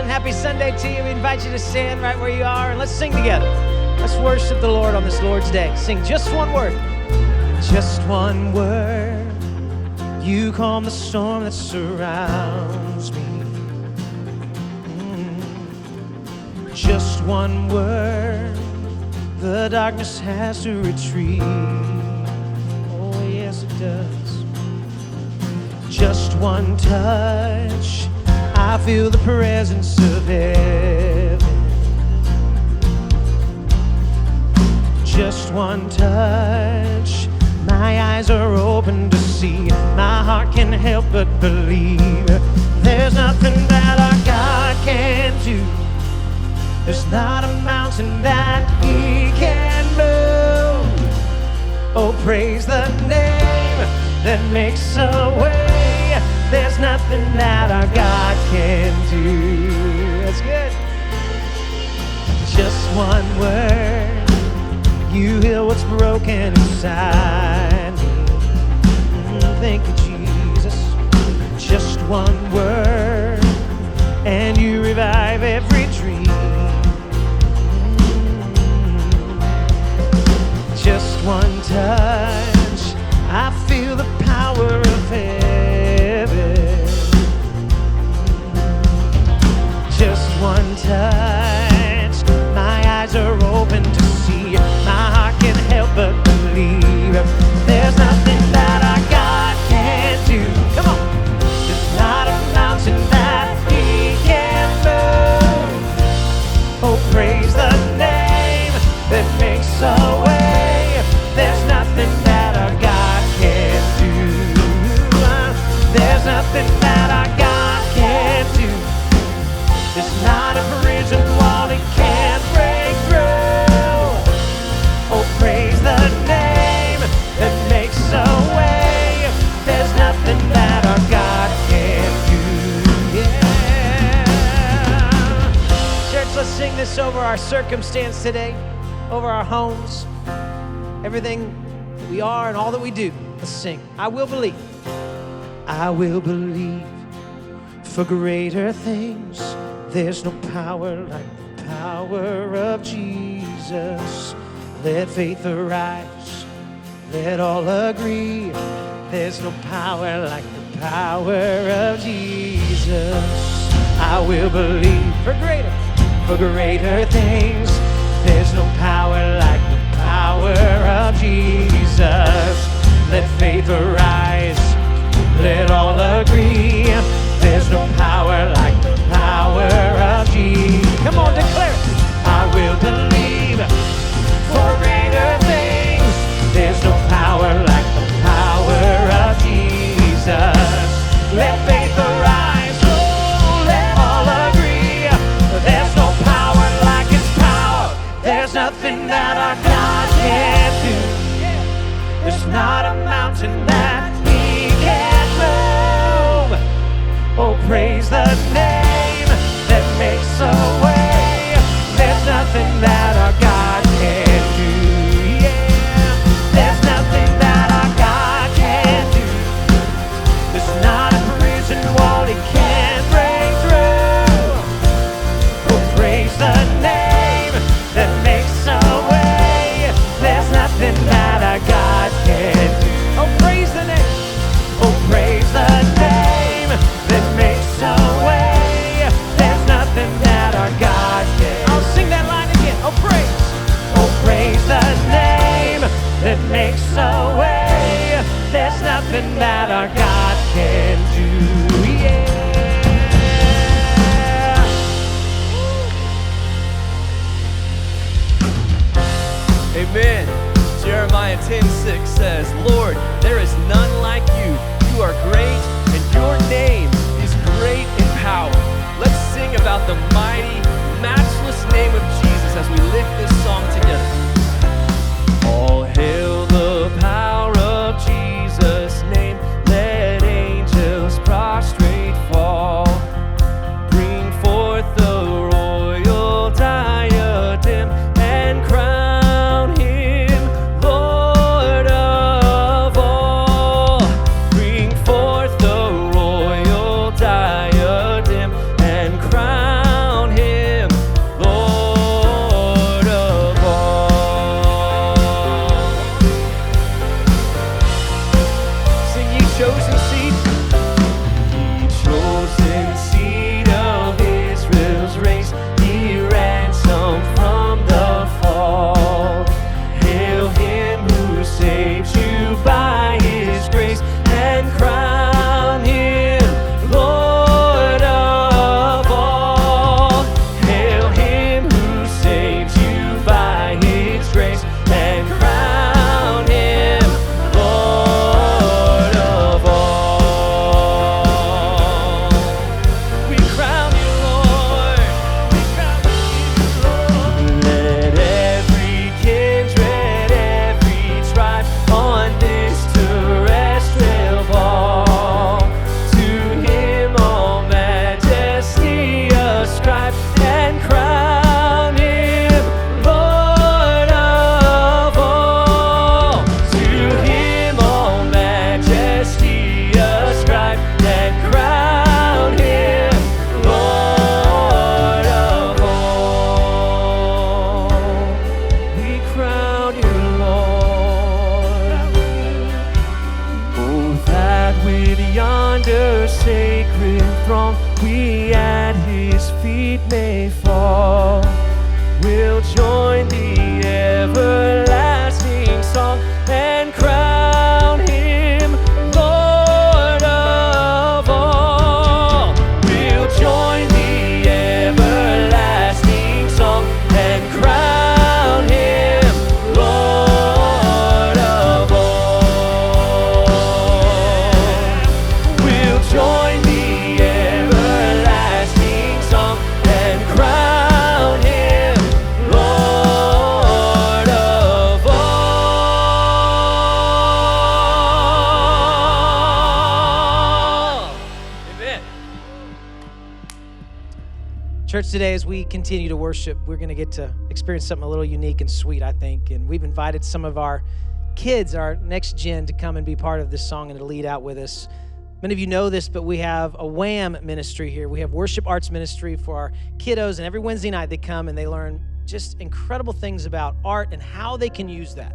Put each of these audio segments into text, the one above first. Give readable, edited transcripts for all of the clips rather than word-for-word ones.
Happy Sunday to you. We invite you to stand right where you are and let's sing together. Let's worship the Lord on this Lord's Day. Sing just one word. Just one word. You calm the storm that surrounds me. Just one word. The darkness has to retreat. Oh, yes, it does. Just one touch. I feel the presence of heaven. Just one touch. My eyes are open to see. My heart can't help but believe. There's nothing that our God can't do. There's not a mountain that He can move. Oh, praise the name that makes a way. There's nothing that our God can do. That's good. Just one word. You heal what's broken inside me. Thank you, Jesus. Just one word, and you revive every dream. Just one touch, I feel the power of heaven. Just one touch, my eyes are open to see. My heart can't help but believe. There's nothing that our God can't do. Come on. There's not a mountain that He can't move. Oh, praise the name that makes a way. There's nothing that our God can't do. There's nothing that our God can't do. There's not a prison wall He can't break through. Oh, praise the name that makes a way. There's nothing that our God can't do. Yeah. Church, let's sing this over our circumstance today, over our homes, everything we are and all that we do. Let's sing. I will believe. I will believe for greater things. There's no power like the power of Jesus. Let faith arise. Let all agree. There's no power like the power of Jesus. I will believe for greater things. There's no power like the power of Jesus. Let faith arise. Let all agree. There's no power like the power of Jesus. Come on, declare it. I will believe for greater things. There's no power like the power of Jesus. Let faith arise. Oh, let all agree. There's no power like His power. There's nothing that our God can't do. There's not a mountain that He can't move. Oh, praise the name that makes a way. There's nothing that our God can't do. Yeah, there's nothing that our God can't do. There's not a prison wall He can't break through. Oh, praise the name that makes a way. There's nothing that our God can't do. Oh, praise the name. Oh, praise the name that makes a way. There's nothing that our God can. I'll sing that line again. Oh, praise the name that makes a way. There's nothing that our God can do. Yeah. Amen. Jeremiah 10:6 says, Lord, there is none like you. You are great, and your name is great in power. Let's sing about the mighty, matchless name of Jesus as we lift this song together. All hail the power of Jesus' name. Let angels prostrate fall. Bring forth the royal diadem and crown Him Lord of all. Bring forth the royal diadem and crown Church, today as we continue to worship, we're going to get to experience something a little unique and sweet, I think. And we've invited some of our kids, our next gen, to come and be part of this song and to lead out with us. Many of you know this, but we have a WAM ministry here. We have worship arts ministry for our kiddos, and every Wednesday night they come and they learn just incredible things about art and how they can use that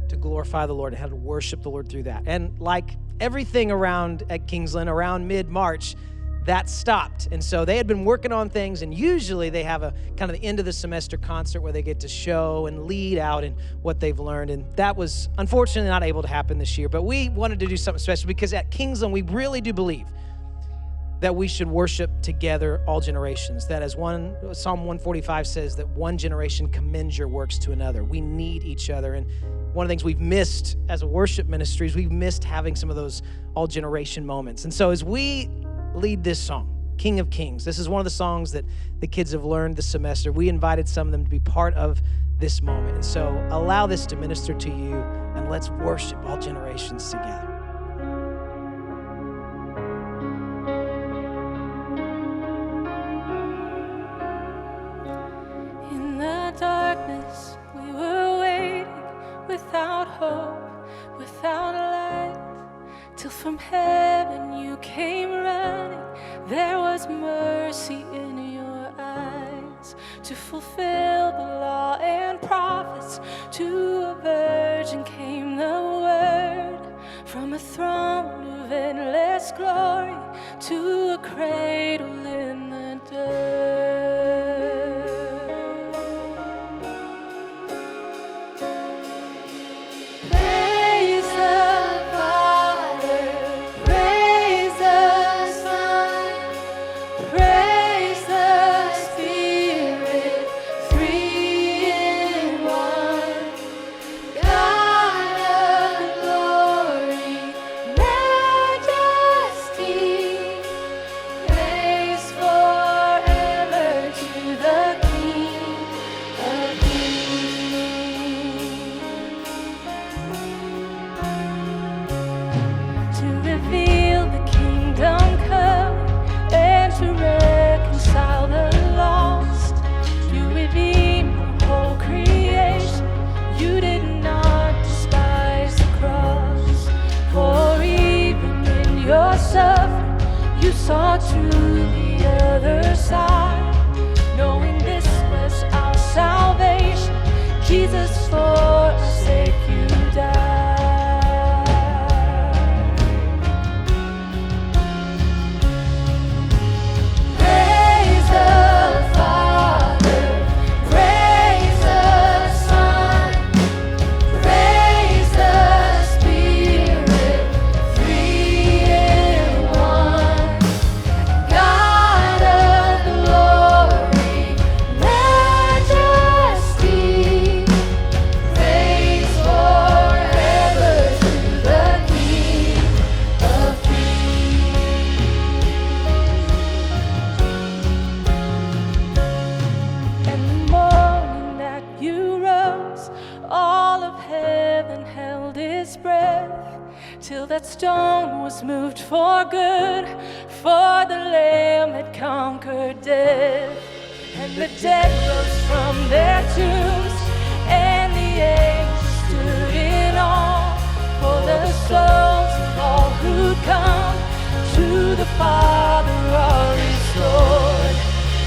to glorify the Lord and how to worship the Lord through that. And like everything around at Kingsland, around mid-March, that stopped. And so they had been working on things, and usually they have a kind of the end of the semester concert where they get to show and lead out in what they've learned. And that was unfortunately not able to happen this year. But we wanted to do something special because at Kingsland, we really do believe that we should worship together all generations. That as Psalm 145 says, that one generation commends your works to another. We need each other. And one of the things we've missed as a worship ministry is we've missed having some of those all generation moments. And so as we lead this song, King of Kings, this is one of the songs that the kids have learned this semester. We invited some of them to be part of this moment. And so allow this to minister to you, and let's worship all generations together. In the darkness, we were waiting without hope, without light, till from heaven you came running. There was mercy in your eyes to fulfill the law and prophets. To a virgin came the word, from a throne of endless glory to a cradle in the dirt. Praise the Father, praise the Son, praise the Spirit, three in one. God of glory, majesty, praise forever to the King of Kings. To reveal the kingdom come and to reconcile the lost. You redeemed the whole creation. You did not despise the cross. For even in your suffering, you saw to the other side, knowing this was our salvation. Jesus, for our sake you died. Praise the Father, praise the Son, praise the Spirit, three in one. God of glory, majesty, praise forever to the King of Kings. And the morning that you rose, all of heaven held its breath, till that stone was moved for good, for the Lamb had conquered death. And the dead rose from their tombs, and the angels stood in awe, for the souls of all who come to the Father are restored.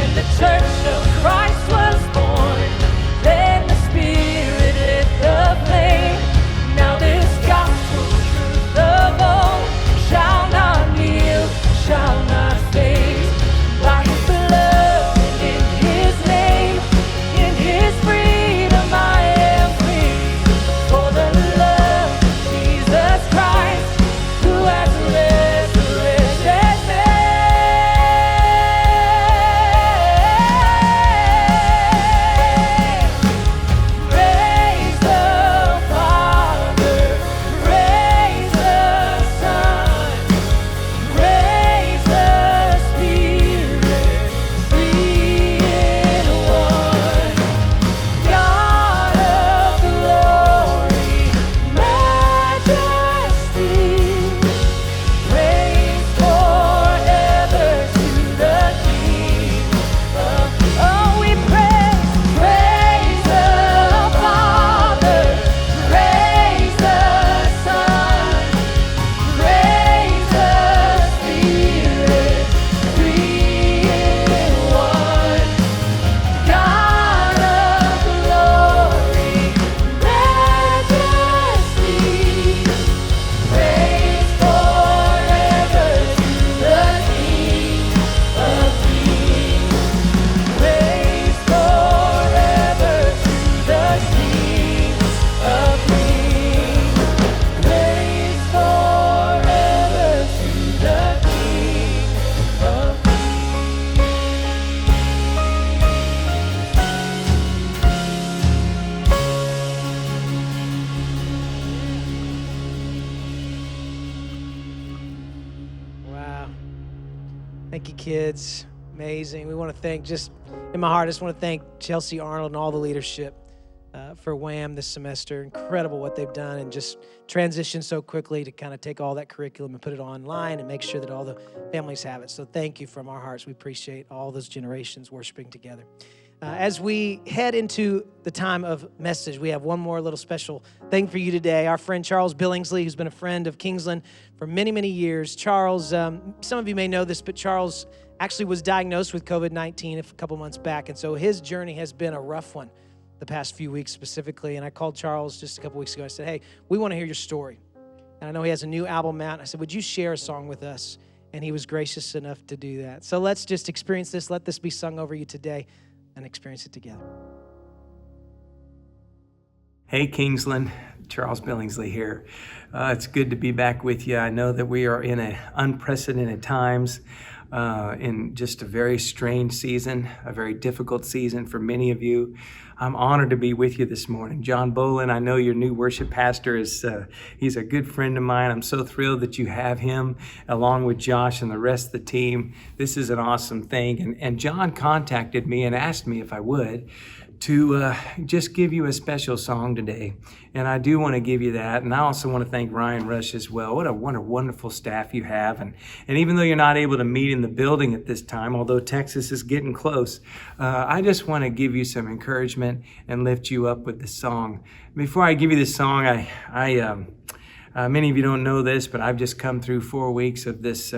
And the church of Christ was born. Then the Spirit lit the flame. Now this gospel truth of old shall not kneel, shall not fade. By His blood and in His name, in His freedom I am free. For the love of Jesus Christ, who has resurrected me. Thank you, kids. Amazing. We want to thank, just in my heart, I just want to thank Chelsea Arnold and all the leadership for WHAM this semester. Incredible what they've done, and just transitioned so quickly to kind of take all that curriculum and put it online and make sure that all the families have it. So thank you from our hearts. We appreciate all those generations worshiping together. As we head into the time of message, we have one more little special thing for you today. Our friend Charles Billingsley, who's been a friend of Kingsland for many, many years. Charles, some of you may know this, but Charles actually was diagnosed with COVID-19 a couple months back, and so his journey has been a rough one the past few weeks specifically. And I called Charles just a couple weeks ago. I said, hey, we want to hear your story. And I know he has a new album out. I said, would you share a song with us? And he was gracious enough to do that. So let's just experience this. Let this be sung over you today and experience it together. Hey, Kingsland, Charles Billingsley here. It's good to be back with you. I know that we are in unprecedented times, in just a very strange season, a very difficult season for many of you. I'm honored to be with you this morning. John Bolin, I know your new worship pastor he's a good friend of mine. I'm so thrilled that you have him along with Josh and the rest of the team. This is an awesome thing. And John contacted me and asked me if I would to just give you a special song today. And I do want to give you that. And I also want to thank Ryan Rush as well. What a wonderful staff you have. And even though you're not able to meet in the building at this time, although Texas is getting close, I just want to give you some encouragement and lift you up with this song. Before I give you this song, many of you don't know this, but I've just come through 4 weeks of this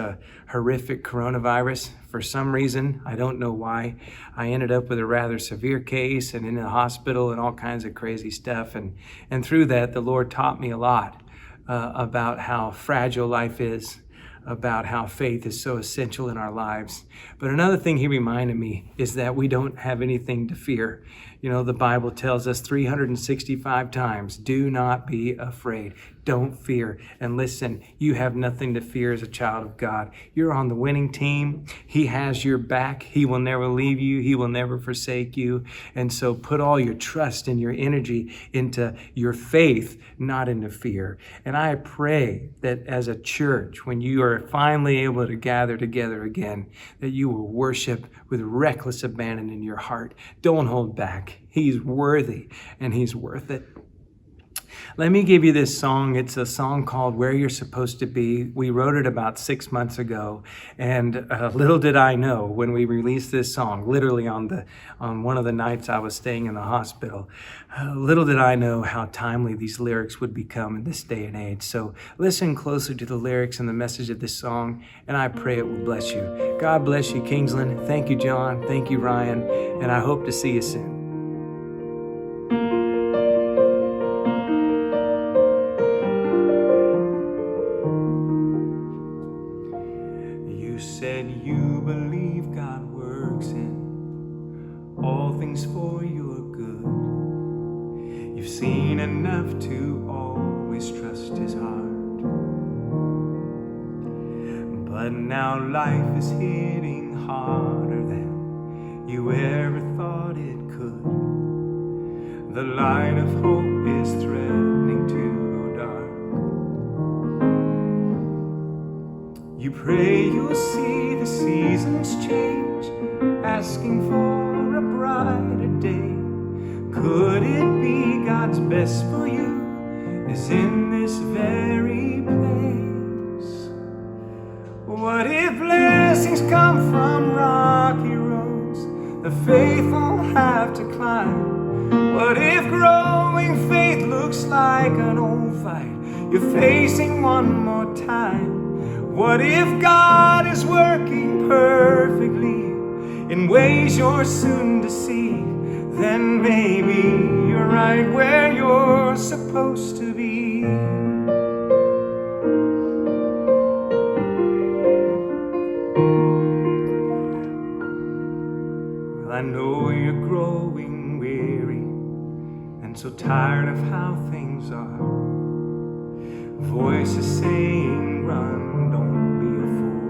horrific coronavirus. For some reason, I don't know why, I ended up with a rather severe case and in the hospital and all kinds of crazy stuff. And through that, the Lord taught me a lot about how fragile life is, about how faith is so essential in our lives. But another thing he reminded me is that we don't have anything to fear. You know, the Bible tells us 365 times, do not be afraid. Don't fear. And listen, you have nothing to fear as a child of God. You're on the winning team. He has your back. He will never leave you. He will never forsake you. And so put all your trust and your energy into your faith, not into fear. And I pray that as a church, when you are finally able to gather together again, that you will worship with reckless abandon in your heart. Don't hold back. He's worthy and he's worth it. Let me give you this song. It's a song called Where You're Supposed to Be. We wrote it about 6 months ago, and little did I know when we released this song, literally on one of the nights I was staying in the hospital, little did I know how timely these lyrics would become in this day and age. So listen closely to the lyrics and the message of this song, and I pray it will bless you. God bless you, Kingsland. Thank you, John. Thank you, Ryan, and I hope to see you soon. You believe God works in all things for your good. You've seen enough to always trust his heart. But now life is hitting harder than you ever thought it could. The light of hope is threatening to go dark. You pray you'll see the seasons change, asking for a brighter day. Could it be God's best for you is in this very place? What if blessings come from rocky roads the faithful have to climb? What if growing faith looks like an old fight you're facing one more time? What if God is working perfectly in ways you're soon to see? Then maybe you're right where you're supposed to be. Well, I know you're growing weary and so tired of how things are. Voices saying, run, don't be a fool.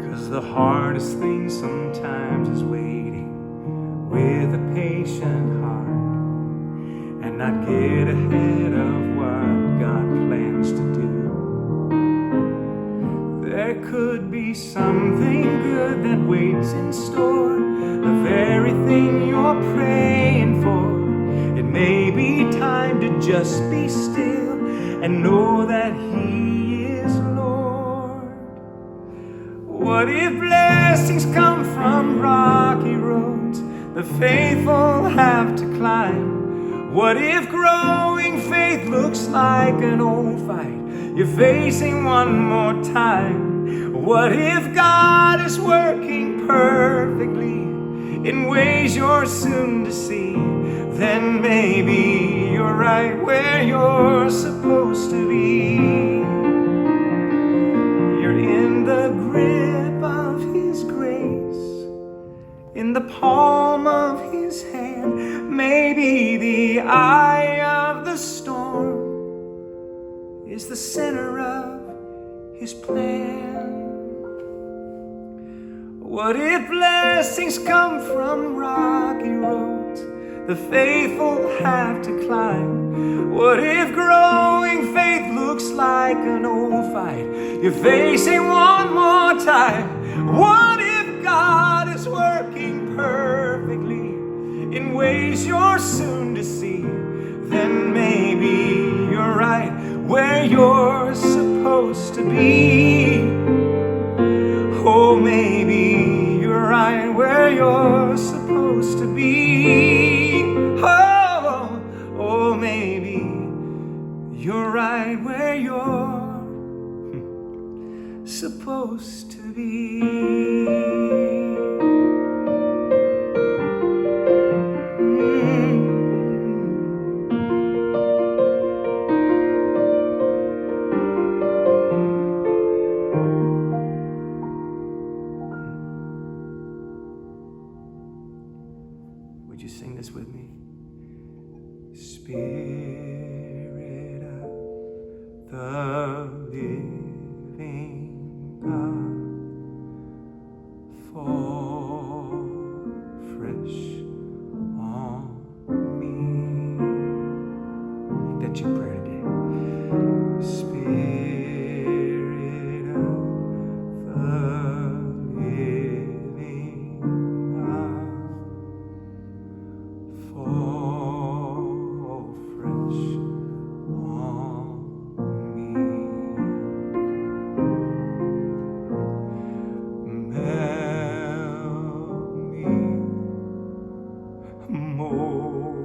'Cause the hardest thing sometimes is waiting with a patient heart and not get ahead of what God plans to do. something good that waits in store, the very thing you're praying for. It may be time to just be still and know that He is Lord. What if blessings come from rocky roads the faithful have to climb? What if growing faith looks like an old fight you're facing one more time? What if God is working perfectly in ways you're soon to see? Then maybe you're right where you're supposed to be. You're in the grip of His grace, in the palm of His hand. Maybe the eye of the storm is the center of His plan. What if blessings come from rocky roads the faithful have to climb? What if growing faith looks like an old fight you're facing one more time? What if God is working perfectly in ways you're soon to see? Then maybe you're right where you're supposed to be. Oh, maybe you're right where you're supposed to be. Oh, maybe you're right where you're supposed to be. Would you sing this with me? Spirit of the living God, fall fresh on me. Make that your prayer today. Spirit of the living God, fall fresh on me. Melt me, mold